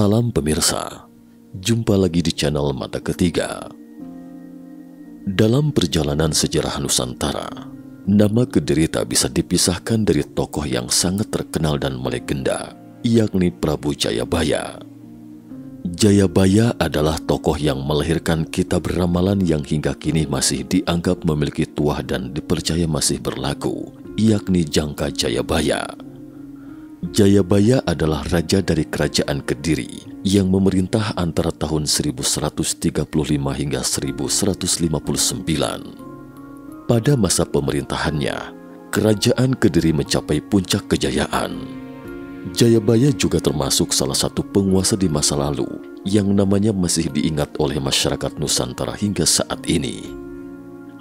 Salam pemirsa, jumpa lagi di channel Mata Ketiga. Dalam perjalanan sejarah Nusantara, nama Kediri tak bisa dipisahkan dari tokoh yang sangat terkenal dan melegenda, yakni Prabu Jayabaya. Jayabaya adalah tokoh yang melahirkan kitab ramalan yang hingga kini masih dianggap memiliki tuah dan dipercaya masih berlaku, yakni Jangka Jayabaya. Jayabaya adalah raja dari kerajaan Kediri yang memerintah antara tahun 1135 hingga 1159. Pada masa pemerintahannya, kerajaan Kediri mencapai puncak kejayaan. Jayabaya juga termasuk salah satu penguasa di masa lalu yang namanya masih diingat oleh masyarakat Nusantara hingga saat ini.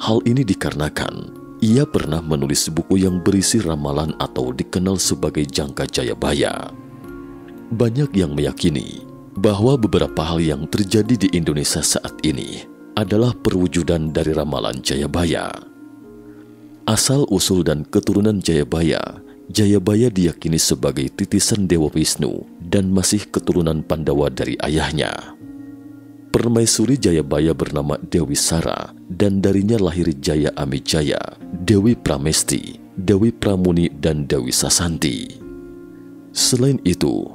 Hal ini dikarenakan ia pernah menulis buku yang berisi ramalan atau dikenal sebagai Jangka Jayabaya. Banyak yang meyakini bahwa beberapa hal yang terjadi di Indonesia saat ini adalah perwujudan dari ramalan Jayabaya. Asal-usul dan keturunan Jayabaya, Jayabaya diyakini sebagai titisan Dewa Wisnu dan masih keturunan Pandawa dari ayahnya. Permaisuri Jayabaya bernama Dewi Sara dan darinya lahir Jaya Amijaya, Dewi Pramesti, Dewi Pramuni, dan Dewi Sasanti. Selain itu,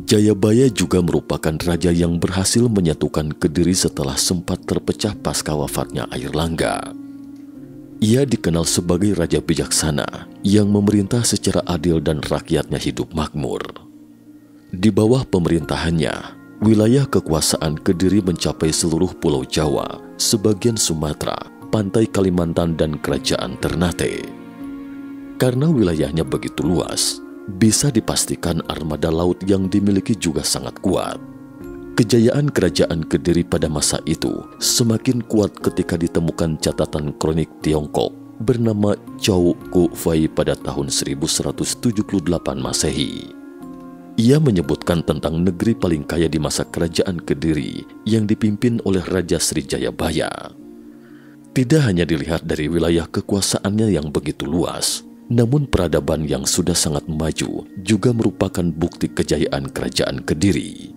Jayabaya juga merupakan raja yang berhasil menyatukan Kediri setelah sempat terpecah pasca wafatnya Airlangga. Ia dikenal sebagai raja bijaksana yang memerintah secara adil dan rakyatnya hidup makmur. Di bawah pemerintahannya, wilayah kekuasaan Kediri mencapai seluruh Pulau Jawa, sebagian Sumatera, pantai Kalimantan, dan kerajaan Ternate. Karena wilayahnya begitu luas, bisa dipastikan armada laut yang dimiliki juga sangat kuat. Kejayaan kerajaan Kediri pada masa itu semakin kuat ketika ditemukan catatan kronik Tiongkok bernama Chow Ku Fai pada tahun 1178 Masehi. Ia menyebutkan tentang negeri paling kaya di masa kerajaan Kediri yang dipimpin oleh Raja Sri Jayabaya. Tidak hanya dilihat dari wilayah kekuasaannya yang begitu luas, namun peradaban yang sudah sangat maju juga merupakan bukti kejayaan kerajaan Kediri.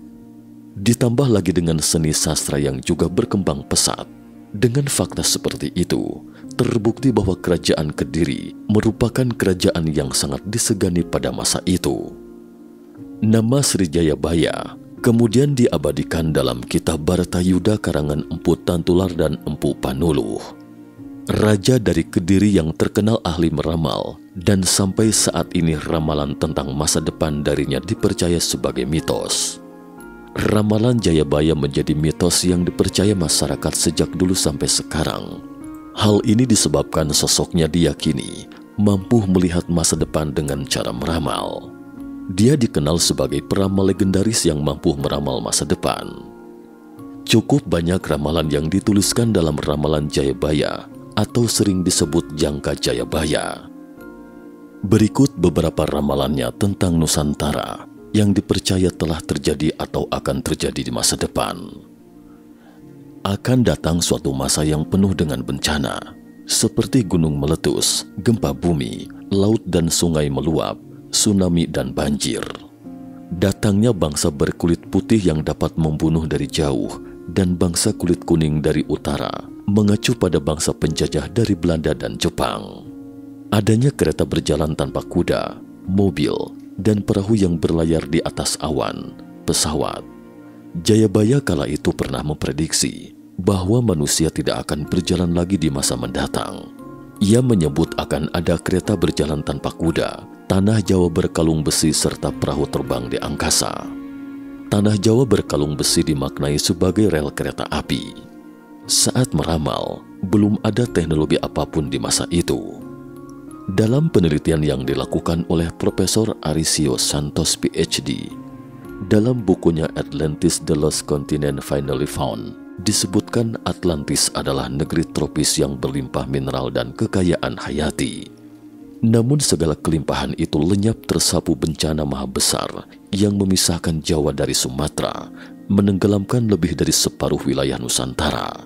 Ditambah lagi dengan seni sastra yang juga berkembang pesat. Dengan fakta seperti itu, terbukti bahwa kerajaan Kediri merupakan kerajaan yang sangat disegani pada masa itu. Nama Sri Jayabaya kemudian diabadikan dalam kitab Bharatayuda karangan Empu Tantular dan Empu Panuluh. Raja dari Kediri yang terkenal ahli meramal, dan sampai saat ini ramalan tentang masa depan darinya dipercaya sebagai mitos. Ramalan Jayabaya menjadi mitos yang dipercaya masyarakat sejak dulu sampai sekarang. Hal ini disebabkan sosoknya diyakini mampu melihat masa depan dengan cara meramal. Dia dikenal sebagai peramal legendaris yang mampu meramal masa depan. Cukup banyak ramalan yang dituliskan dalam ramalan Jayabaya atau sering disebut Jangka Jayabaya. Berikut beberapa ramalannya tentang Nusantara yang dipercaya telah terjadi atau akan terjadi di masa depan. Akan datang suatu masa yang penuh dengan bencana, seperti gunung meletus, gempa bumi, laut dan sungai meluap, tsunami, dan banjir. Datangnya bangsa berkulit putih yang dapat membunuh dari jauh, dan bangsa kulit kuning dari utara, mengacu pada bangsa penjajah dari Belanda dan Jepang. Adanya kereta berjalan tanpa kuda, mobil, dan perahu yang berlayar di atas awan, pesawat. Jayabaya kala itu pernah memprediksi bahwa manusia tidak akan berjalan lagi di masa mendatang. Ia menyebut akan ada kereta berjalan tanpa kuda, tanah Jawa berkalung besi, serta perahu terbang di angkasa. Tanah Jawa berkalung besi dimaknai sebagai rel kereta api. Saat meramal, belum ada teknologi apapun di masa itu. Dalam penelitian yang dilakukan oleh Profesor Arisio Santos PhD, dalam bukunya Atlantis The Lost Continent Finally Found, disebutkan Atlantis adalah negeri tropis yang berlimpah mineral dan kekayaan hayati. Namun segala kelimpahan itu lenyap tersapu bencana maha besar yang memisahkan Jawa dari Sumatera, menenggelamkan lebih dari separuh wilayah Nusantara.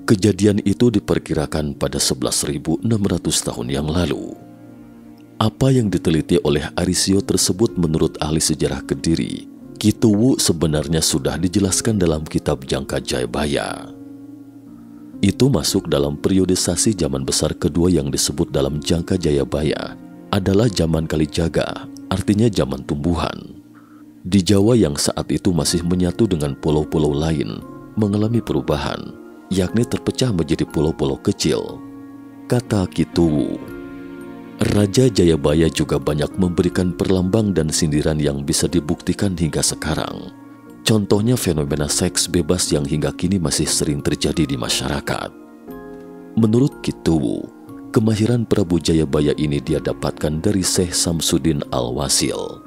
Kejadian itu diperkirakan pada 11.600 tahun yang lalu. Apa yang diteliti oleh Arisio tersebut menurut ahli sejarah Kediri Kituwu sebenarnya sudah dijelaskan dalam kitab Jangka Jayabaya. Itu masuk dalam periodisasi zaman besar kedua yang disebut dalam Jangka Jayabaya adalah zaman Kalijaga, artinya zaman tumbuhan. Di Jawa yang saat itu masih menyatu dengan pulau-pulau lain mengalami perubahan, yakni terpecah menjadi pulau-pulau kecil. Kata Kituwu. Raja Jayabaya juga banyak memberikan perlambang dan sindiran yang bisa dibuktikan hingga sekarang. Contohnya fenomena seks bebas yang hingga kini masih sering terjadi di masyarakat. Menurut Kituwu, kemahiran Prabu Jayabaya ini dia dapatkan dari Syekh Samsuddin Al-Wasil.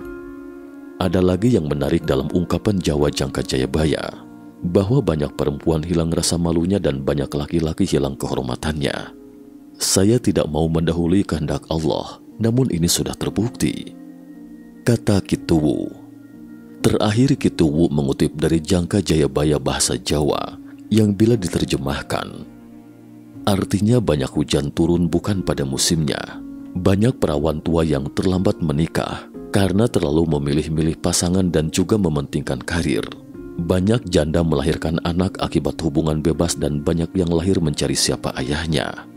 Ada lagi yang menarik dalam ungkapan Jawa Jangka Jayabaya, bahwa banyak perempuan hilang rasa malunya dan banyak laki-laki hilang kehormatannya. Saya tidak mau mendahului kehendak Allah, namun ini sudah terbukti. Kata Kituwu. Terakhir Kituwu mengutip dari Jangka Jayabaya bahasa Jawa yang bila diterjemahkan, artinya banyak hujan turun bukan pada musimnya. Banyak perawan tua yang terlambat menikah karena terlalu memilih-milih pasangan dan juga mementingkan karir. Banyak janda melahirkan anak akibat hubungan bebas dan banyak yang lahir mencari siapa ayahnya.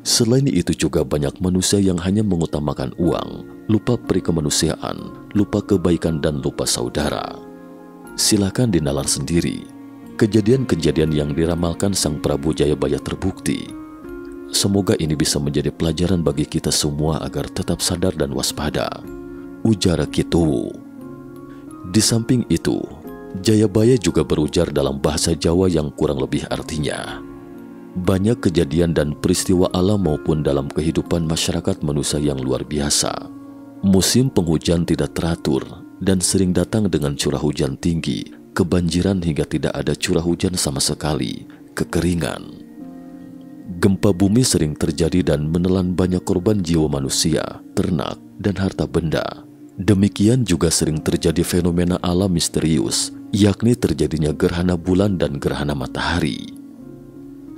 Selain itu juga banyak manusia yang hanya mengutamakan uang, lupa peri kemanusiaan, lupa kebaikan dan lupa saudara. Silakan dinalar sendiri. Kejadian-kejadian yang diramalkan Sang Prabu Jayabaya terbukti. Semoga ini bisa menjadi pelajaran bagi kita semua agar tetap sadar dan waspada. Ujar Kituwu. Di samping itu, Jayabaya juga berujar dalam bahasa Jawa yang kurang lebih artinya, banyak kejadian dan peristiwa alam maupun dalam kehidupan masyarakat manusia yang luar biasa. Musim penghujan tidak teratur dan sering datang dengan curah hujan tinggi, kebanjiran hingga tidak ada curah hujan sama sekali, kekeringan. Gempa bumi sering terjadi dan menelan banyak korban jiwa manusia, ternak, dan harta benda. Demikian juga sering terjadi fenomena alam misterius, yakni terjadinya gerhana bulan dan gerhana matahari.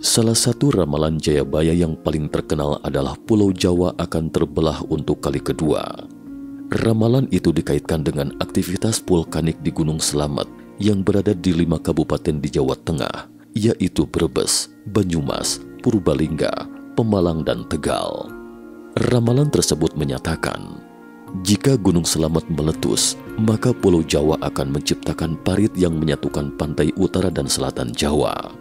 Salah satu ramalan Jayabaya yang paling terkenal adalah Pulau Jawa akan terbelah untuk kali kedua. Ramalan itu dikaitkan dengan aktivitas vulkanik di Gunung Slamet yang berada di 5 kabupaten di Jawa Tengah, yaitu Brebes, Banyumas, Purbalingga, Pemalang, dan Tegal. Ramalan tersebut menyatakan, jika Gunung Slamet meletus, maka Pulau Jawa akan menciptakan parit yang menyatukan pantai utara dan selatan Jawa.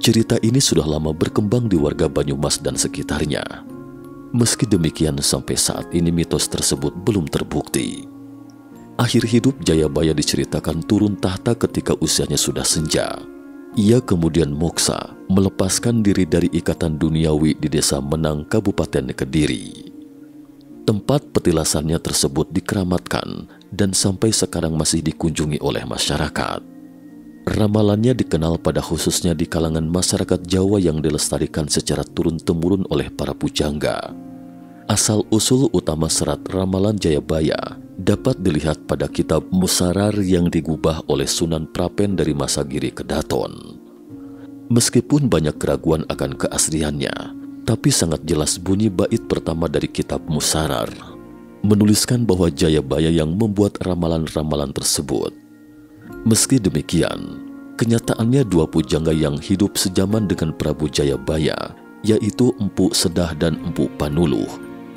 Cerita ini sudah lama berkembang di warga Banyumas dan sekitarnya. Meski demikian, sampai saat ini mitos tersebut belum terbukti. Akhir hidup Jayabaya diceritakan turun tahta ketika usianya sudah senja. Ia kemudian moksa, melepaskan diri dari ikatan duniawi di Desa Menang, Kabupaten Kediri. Tempat petilasannya tersebut dikeramatkan dan sampai sekarang masih dikunjungi oleh masyarakat. Ramalannya dikenal pada khususnya di kalangan masyarakat Jawa yang dilestarikan secara turun-temurun oleh para pujangga. Asal-usul utama serat ramalan Jayabaya dapat dilihat pada kitab Musarar yang digubah oleh Sunan Prapen dari masa Giri Kedaton. Meskipun banyak keraguan akan keasliannya, tapi sangat jelas bunyi bait pertama dari kitab Musarar menuliskan bahwa Jayabaya yang membuat ramalan-ramalan tersebut. Meski demikian, kenyataannya 2 pujangga yang hidup sejaman dengan Prabu Jayabaya, yaitu Empu Sedah dan Empu Panuluh,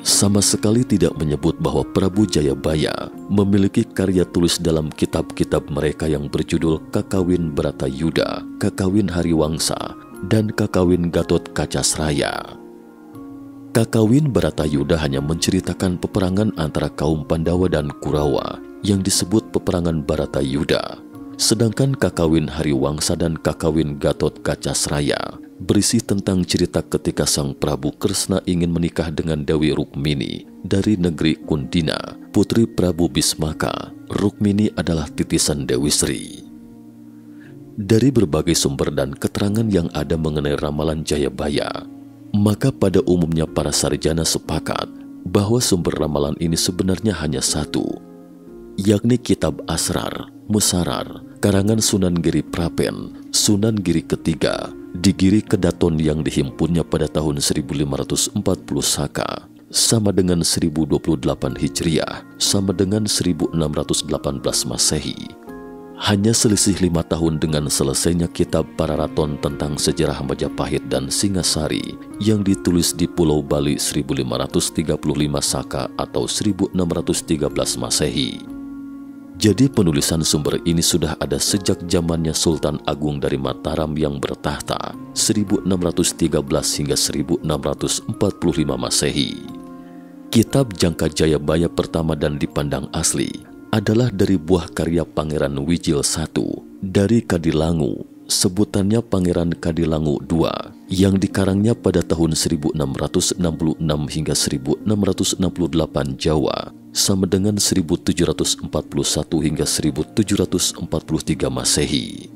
sama sekali tidak menyebut bahwa Prabu Jayabaya memiliki karya tulis dalam kitab-kitab mereka yang berjudul Kakawin Bratayuda, Kakawin Hariwangsa, dan Kakawin Gatot Kacasraya. Kakawin Bratayuda hanya menceritakan peperangan antara kaum Pandawa dan Kurawa yang disebut peperangan Bratayuda. Sedangkan Kakawin Hariwangsa dan Kakawin Gatot Kacasraya berisi tentang cerita ketika Sang Prabu Kresna ingin menikah dengan Dewi Rukmini dari negeri Kundina, putri Prabu Bismaka. Rukmini adalah titisan Dewi Sri. Dari berbagai sumber dan keterangan yang ada mengenai ramalan Jayabaya, maka pada umumnya para sarjana sepakat bahwa sumber ramalan ini sebenarnya hanya satu, yakni Kitab Asrar, Musarar, karangan Sunan Giri Prapen, Sunan Giri ketiga, di Giri Kedaton yang dihimpunnya pada tahun 1540 Saka, sama dengan 1028 Hijriah, sama dengan 1618 Masehi. Hanya selisih 5 tahun dengan selesainya kitab Pararaton tentang sejarah Majapahit dan Singasari yang ditulis di Pulau Bali 1535 Saka atau 1613 Masehi. Jadi penulisan sumber ini sudah ada sejak zamannya Sultan Agung dari Mataram yang bertahta 1613 hingga 1645 Masehi. Kitab Jangka Jayabaya pertama dan dipandang asli adalah dari buah karya Pangeran Wijil I dari Kadilangu, sebutannya Pangeran Kadilangu II, yang dikarangnya pada tahun 1666 hingga 1668 Jawa, sama dengan 1741 hingga 1743 Masehi.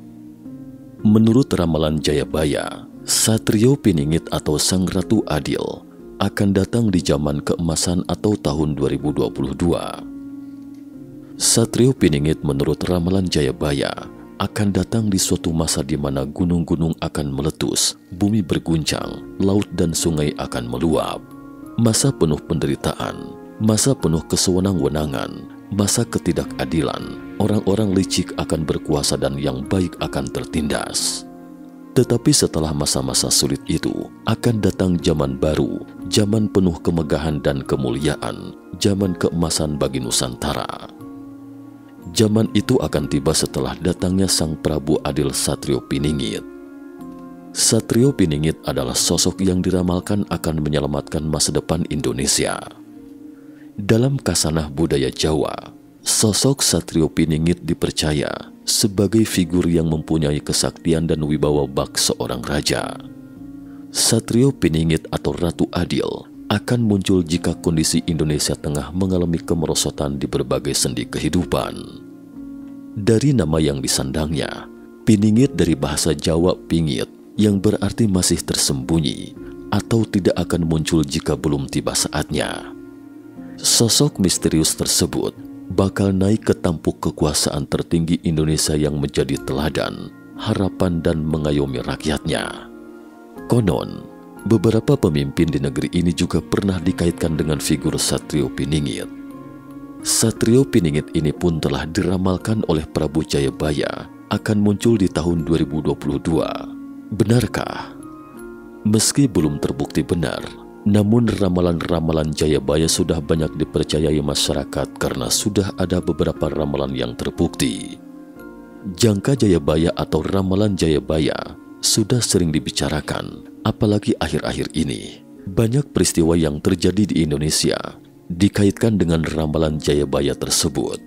Menurut ramalan Jayabaya, Satrio Piningit atau Sang Ratu Adil akan datang di zaman keemasan atau tahun 2022. Satrio Piningit menurut ramalan Jayabaya akan datang di suatu masa di mana gunung-gunung akan meletus, bumi berguncang, laut dan sungai akan meluap. Masa penuh penderitaan, masa penuh kesewenang-wenangan, masa ketidakadilan, orang-orang licik akan berkuasa dan yang baik akan tertindas. Tetapi setelah masa-masa sulit itu, akan datang zaman baru, zaman penuh kemegahan dan kemuliaan, zaman keemasan bagi Nusantara. Zaman itu akan tiba setelah datangnya Sang Prabu Adil Satrio Piningit. Satrio Piningit adalah sosok yang diramalkan akan menyelamatkan masa depan Indonesia. Dalam kasanah budaya Jawa, sosok Satrio Piningit dipercaya sebagai figur yang mempunyai kesaktian dan wibawa bak seorang raja. Satrio Piningit atau Ratu Adil akan muncul jika kondisi Indonesia tengah mengalami kemerosotan di berbagai sendi kehidupan. Dari nama yang disandangnya, Piningit dari bahasa Jawa pingit, yang berarti masih tersembunyi atau tidak akan muncul jika belum tiba saatnya. Sosok misterius tersebut bakal naik ke tampuk kekuasaan tertinggi Indonesia yang menjadi teladan, harapan dan mengayomi rakyatnya. Konon, beberapa pemimpin di negeri ini juga pernah dikaitkan dengan figur Satrio Piningit. Satrio Piningit ini pun telah diramalkan oleh Prabu Jayabaya akan muncul di tahun 2022. Benarkah? Meski belum terbukti benar, namun ramalan-ramalan Jayabaya sudah banyak dipercayai masyarakat karena sudah ada beberapa ramalan yang terbukti. Jangka Jayabaya atau ramalan Jayabaya sudah sering dibicarakan, apalagi akhir-akhir ini. Banyak peristiwa yang terjadi di Indonesia dikaitkan dengan ramalan Jayabaya tersebut.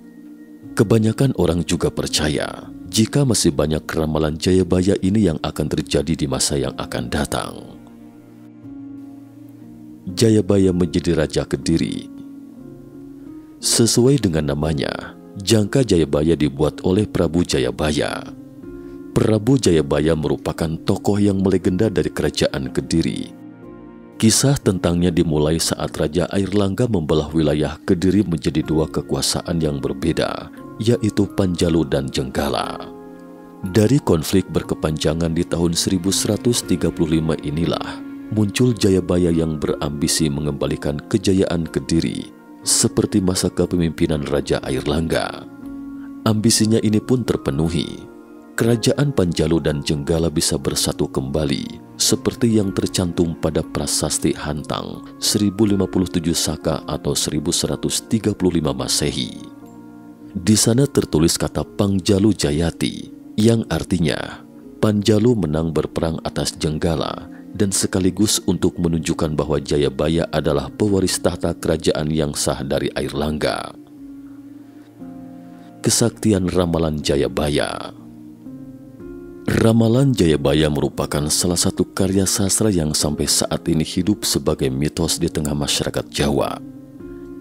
Kebanyakan orang juga percaya jika masih banyak ramalan Jayabaya ini yang akan terjadi di masa yang akan datang. Jayabaya menjadi Raja Kediri. Sesuai dengan namanya, Jangka Jayabaya dibuat oleh Prabu Jayabaya. Prabu Jayabaya merupakan tokoh yang melegenda dari kerajaan Kediri. Kisah tentangnya dimulai saat Raja Airlangga membelah wilayah Kediri menjadi dua kekuasaan yang berbeda, yaitu Panjalu dan Jenggala. Dari konflik berkepanjangan di tahun 1135 inilah muncul Jayabaya yang berambisi mengembalikan kejayaan Kediri seperti masa kepemimpinan Raja Airlangga. Ambisinya ini pun terpenuhi. Kerajaan Panjalu dan Jenggala bisa bersatu kembali seperti yang tercantum pada Prasasti Hantang 1057 Saka atau 1135 Masehi. Di sana tertulis kata Pangjalu Jayati yang artinya Panjalu menang berperang atas Jenggala dan sekaligus untuk menunjukkan bahwa Jayabaya adalah pewaris tahta kerajaan yang sah dari Airlangga. Kesaktian ramalan Jayabaya. Ramalan Jayabaya merupakan salah satu karya sastra yang sampai saat ini hidup sebagai mitos di tengah masyarakat Jawa.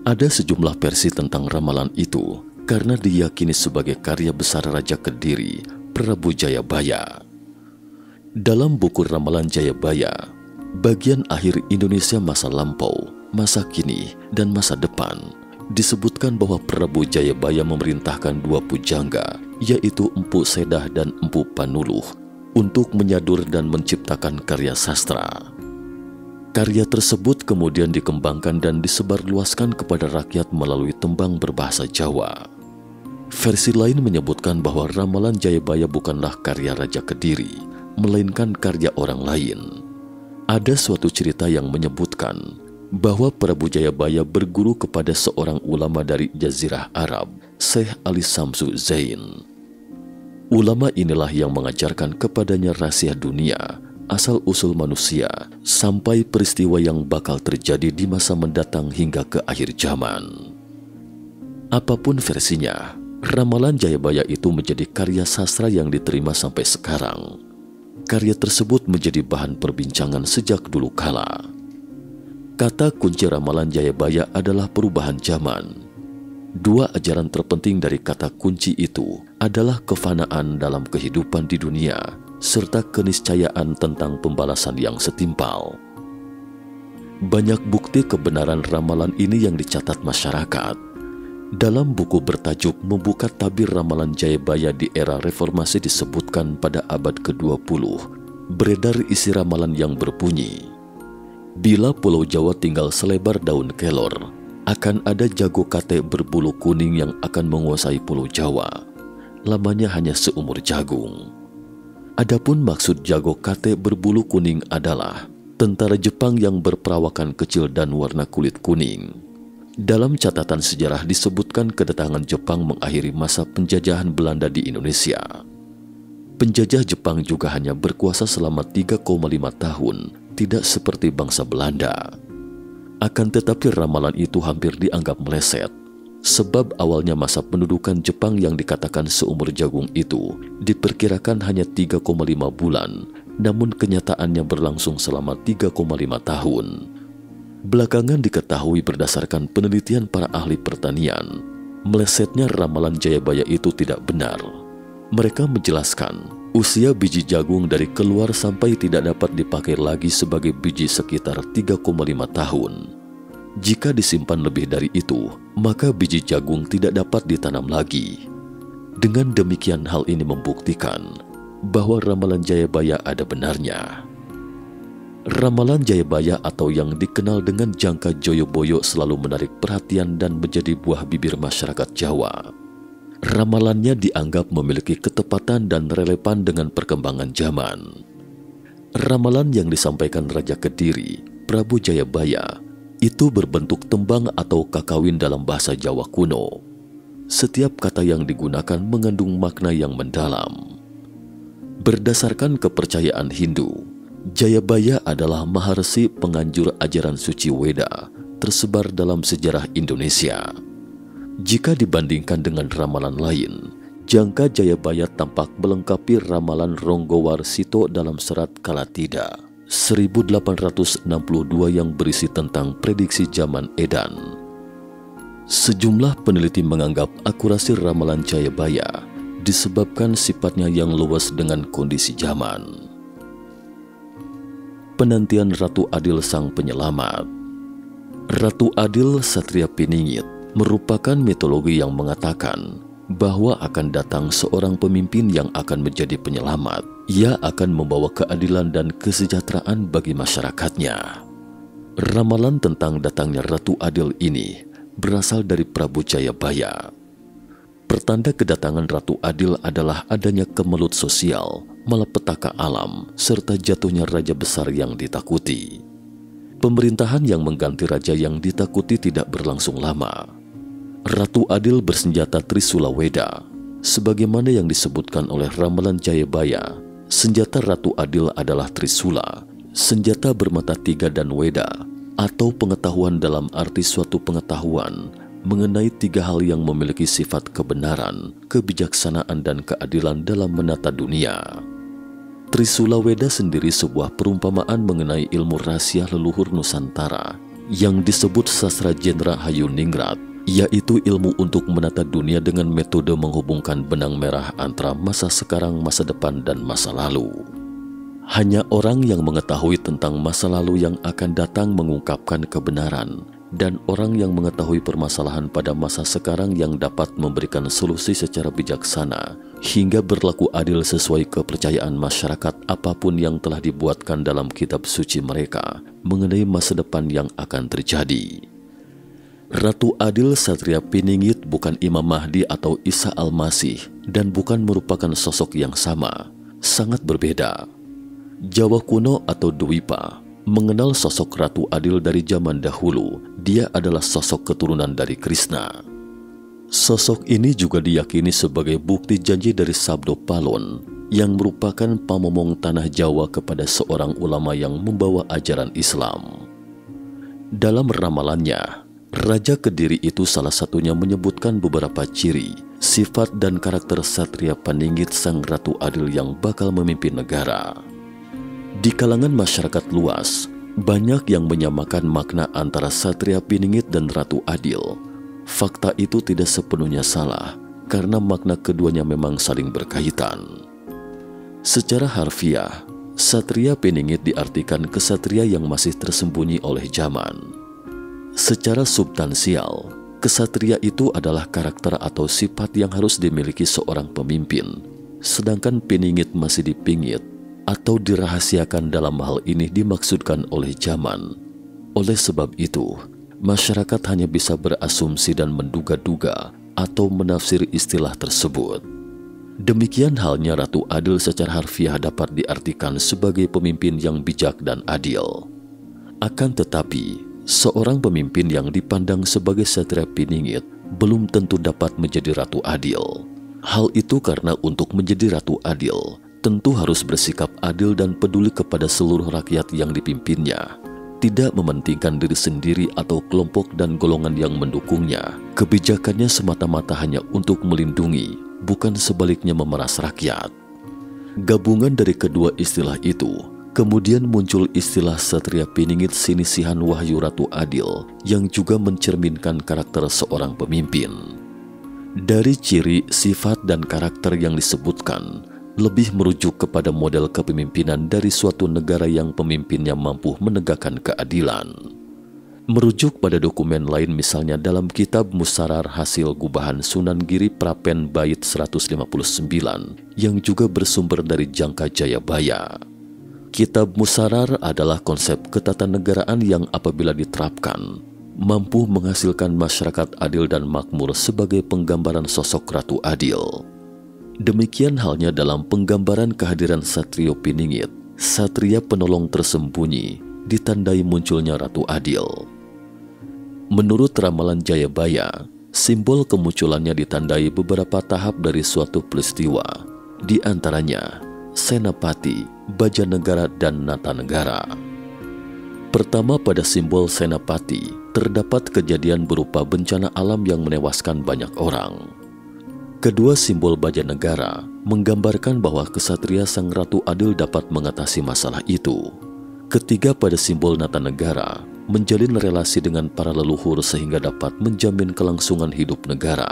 Ada sejumlah versi tentang ramalan itu karena diyakini sebagai karya besar Raja Kediri, Prabu Jayabaya. Dalam buku ramalan Jayabaya, bagian akhir Indonesia masa lampau, masa kini, dan masa depan, disebutkan bahwa Prabu Jayabaya memerintahkan dua pujangga, yaitu Empu Sedah dan Empu Panuluh, untuk menyadur dan menciptakan karya sastra. Karya tersebut kemudian dikembangkan dan disebarluaskan kepada rakyat melalui tembang berbahasa Jawa. Versi lain menyebutkan bahwa ramalan Jayabaya bukanlah karya Raja Kediri, melainkan karya orang lain. Ada suatu cerita yang menyebutkan bahwa Prabu Jayabaya berguru kepada seorang ulama dari Jazirah Arab, Syekh Ali Samsu Zain. Ulama inilah yang mengajarkan kepadanya rahasia dunia, asal-usul manusia, sampai peristiwa yang bakal terjadi di masa mendatang hingga ke akhir zaman. Apapun versinya, ramalan Jayabaya itu menjadi karya sastra yang diterima sampai sekarang. Karya tersebut menjadi bahan perbincangan sejak dulu kala. Kata kunci ramalan Jayabaya adalah perubahan zaman. Dua ajaran terpenting dari kata kunci itu adalah kefanaan dalam kehidupan di dunia, serta keniscayaan tentang pembalasan yang setimpal. Banyak bukti kebenaran ramalan ini yang dicatat masyarakat. Dalam buku bertajuk Membuka Tabir Ramalan Jayabaya di Era Reformasi disebutkan pada abad ke-20, beredar isi ramalan yang berbunyi, bila Pulau Jawa tinggal selebar daun kelor, akan ada jago kate berbulu kuning yang akan menguasai Pulau Jawa. Lamanya hanya seumur jagung. Adapun maksud jago kate berbulu kuning adalah tentara Jepang yang berperawakan kecil dan warna kulit kuning. Dalam catatan sejarah disebutkan kedatangan Jepang mengakhiri masa penjajahan Belanda di Indonesia. Penjajah Jepang juga hanya berkuasa selama 3,5 tahun, tidak seperti bangsa Belanda. Akan tetapi ramalan itu hampir dianggap meleset, sebab awalnya masa pendudukan Jepang yang dikatakan seumur jagung itu diperkirakan hanya 3,5 bulan, namun kenyataannya berlangsung selama 3,5 tahun. Belakangan diketahui berdasarkan penelitian para ahli pertanian, melesetnya ramalan Jayabaya itu tidak benar. Mereka menjelaskan, usia biji jagung dari keluar sampai tidak dapat dipakai lagi sebagai biji sekitar 3,5 tahun. Jika disimpan lebih dari itu, maka biji jagung tidak dapat ditanam lagi. Dengan demikian hal ini membuktikan bahwa ramalan Jayabaya ada benarnya. Ramalan Jayabaya atau yang dikenal dengan jangka Joyoboyo selalu menarik perhatian dan menjadi buah bibir masyarakat Jawa. Ramalannya dianggap memiliki ketepatan dan relevan dengan perkembangan zaman. Ramalan yang disampaikan Raja Kediri, Prabu Jayabaya, itu berbentuk tembang atau kakawin dalam bahasa Jawa kuno. Setiap kata yang digunakan mengandung makna yang mendalam. Berdasarkan kepercayaan Hindu, Jayabaya adalah maharsi penganjur ajaran suci Weda tersebar dalam sejarah Indonesia. Jika dibandingkan dengan ramalan lain, jangka Jayabaya tampak melengkapi ramalan Ronggowarsito dalam serat Kalatida 1862 yang berisi tentang prediksi zaman edan. Sejumlah peneliti menganggap akurasi ramalan Jayabaya disebabkan sifatnya yang luas dengan kondisi zaman. Penantian Ratu Adil sang penyelamat. Ratu Adil Satria Piningit merupakan mitologi yang mengatakan bahwa akan datang seorang pemimpin yang akan menjadi penyelamat. Ia akan membawa keadilan dan kesejahteraan bagi masyarakatnya. Ramalan tentang datangnya Ratu Adil ini berasal dari Prabu Jayabaya. Pertanda kedatangan Ratu Adil adalah adanya kemelut sosial, malapetaka alam, serta jatuhnya raja besar yang ditakuti. Pemerintahan yang mengganti raja yang ditakuti tidak berlangsung lama. Ratu Adil bersenjata Trisula Weda. Sebagaimana yang disebutkan oleh ramalan Jayabaya, senjata Ratu Adil adalah Trisula, senjata bermata tiga dan Weda, atau pengetahuan dalam arti suatu pengetahuan mengenai tiga hal yang memiliki sifat kebenaran, kebijaksanaan, dan keadilan dalam menata dunia. Trisula Weda sendiri sebuah perumpamaan mengenai ilmu rahasia leluhur Nusantara yang disebut sastra Jendra Hayuningrat, yaitu ilmu untuk menata dunia dengan metode menghubungkan benang merah antara masa sekarang, masa depan, dan masa lalu. Hanya orang yang mengetahui tentang masa lalu yang akan datang mengungkapkan kebenaran dan orang yang mengetahui permasalahan pada masa sekarang yang dapat memberikan solusi secara bijaksana hingga berlaku adil sesuai kepercayaan masyarakat apapun yang telah dibuatkan dalam kitab suci mereka mengenai masa depan yang akan terjadi. Ratu Adil Satria Piningit bukan Imam Mahdi atau Isa Al-Masih dan bukan merupakan sosok yang sama, sangat berbeda. Jawa kuno atau Dwipa mengenal sosok Ratu Adil dari zaman dahulu. Dia adalah sosok keturunan dari Krishna. Sosok ini juga diyakini sebagai bukti janji dari Sabdo Palon yang merupakan pamomong tanah Jawa kepada seorang ulama yang membawa ajaran Islam. Dalam ramalannya, Raja Kediri itu salah satunya menyebutkan beberapa ciri, sifat dan karakter Satria Piningit sang Ratu Adil yang bakal memimpin negara. Di kalangan masyarakat luas, banyak yang menyamakan makna antara Satria Piningit dan Ratu Adil. Fakta itu tidak sepenuhnya salah, karena makna keduanya memang saling berkaitan. Secara harfiah, Satria Piningit diartikan kesatria yang masih tersembunyi oleh zaman. Secara substansial, kesatria itu adalah karakter atau sifat yang harus dimiliki seorang pemimpin, sedangkan Piningit masih dipingit atau dirahasiakan. Dalam hal ini dimaksudkan oleh zaman. Oleh sebab itu, masyarakat hanya bisa berasumsi dan menduga-duga atau menafsir istilah tersebut. Demikian halnya Ratu Adil secara harfiah dapat diartikan sebagai pemimpin yang bijak dan adil. Akan tetapi, seorang pemimpin yang dipandang sebagai Satria Piningit belum tentu dapat menjadi Ratu Adil. Hal itu karena untuk menjadi Ratu Adil, tentu harus bersikap adil dan peduli kepada seluruh rakyat yang dipimpinnya. Tidak mementingkan diri sendiri atau kelompok dan golongan yang mendukungnya. Kebijakannya semata-mata hanya untuk melindungi, bukan sebaliknya memeras rakyat. Gabungan dari kedua istilah itu, kemudian muncul istilah Satria Piningit Sinisihan Wahyu Ratu Adil yang juga mencerminkan karakter seorang pemimpin. Dari ciri, sifat, dan karakter yang disebutkan, lebih merujuk kepada model kepemimpinan dari suatu negara yang pemimpinnya mampu menegakkan keadilan. Merujuk pada dokumen lain misalnya dalam kitab Musarar hasil gubahan Sunan Giri Prapen Bait 159 yang juga bersumber dari Jangka Jayabaya. Kitab Musarar adalah konsep ketatanegaraan yang apabila diterapkan, mampu menghasilkan masyarakat adil dan makmur sebagai penggambaran sosok Ratu Adil. Demikian halnya dalam penggambaran kehadiran Satrio Piningit, Satria penolong tersembunyi, ditandai munculnya Ratu Adil. Menurut ramalan Jayabaya, simbol kemunculannya ditandai beberapa tahap dari suatu peristiwa, di antaranya Senapati, Bajanegara, dan Natanegara. Pertama, pada simbol Senapati, terdapat kejadian berupa bencana alam yang menewaskan banyak orang. Kedua, simbol Bajanegara menggambarkan bahwa kesatria sang Ratu Adil dapat mengatasi masalah itu. Ketiga, pada simbol Natanegara, menjalin relasi dengan para leluhur sehingga dapat menjamin kelangsungan hidup negara.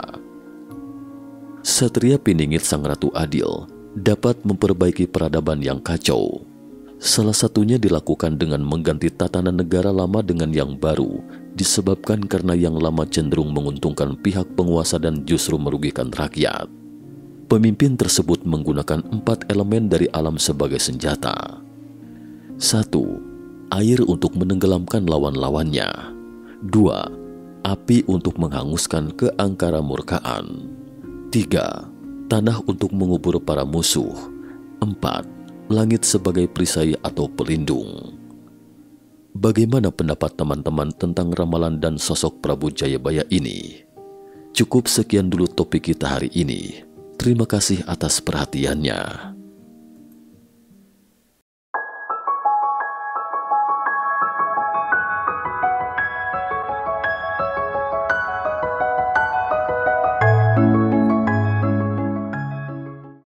Satria Piningit sang Ratu Adil dapat memperbaiki peradaban yang kacau. Salah satunya dilakukan dengan mengganti tatanan negara lama dengan yang baru, disebabkan karena yang lama cenderung menguntungkan pihak penguasa dan justru merugikan rakyat. Pemimpin tersebut menggunakan 4 elemen dari alam sebagai senjata. 1. Air untuk menenggelamkan lawan-lawannya. 2. Api untuk menghanguskan keangkara murkaan. 3. Tanah untuk mengubur para musuh. 4. Langit sebagai perisai atau pelindung. Bagaimana pendapat teman-teman tentang ramalan dan sosok Prabu Jayabaya ini? Cukup sekian dulu topik kita hari ini. Terima kasih atas perhatiannya.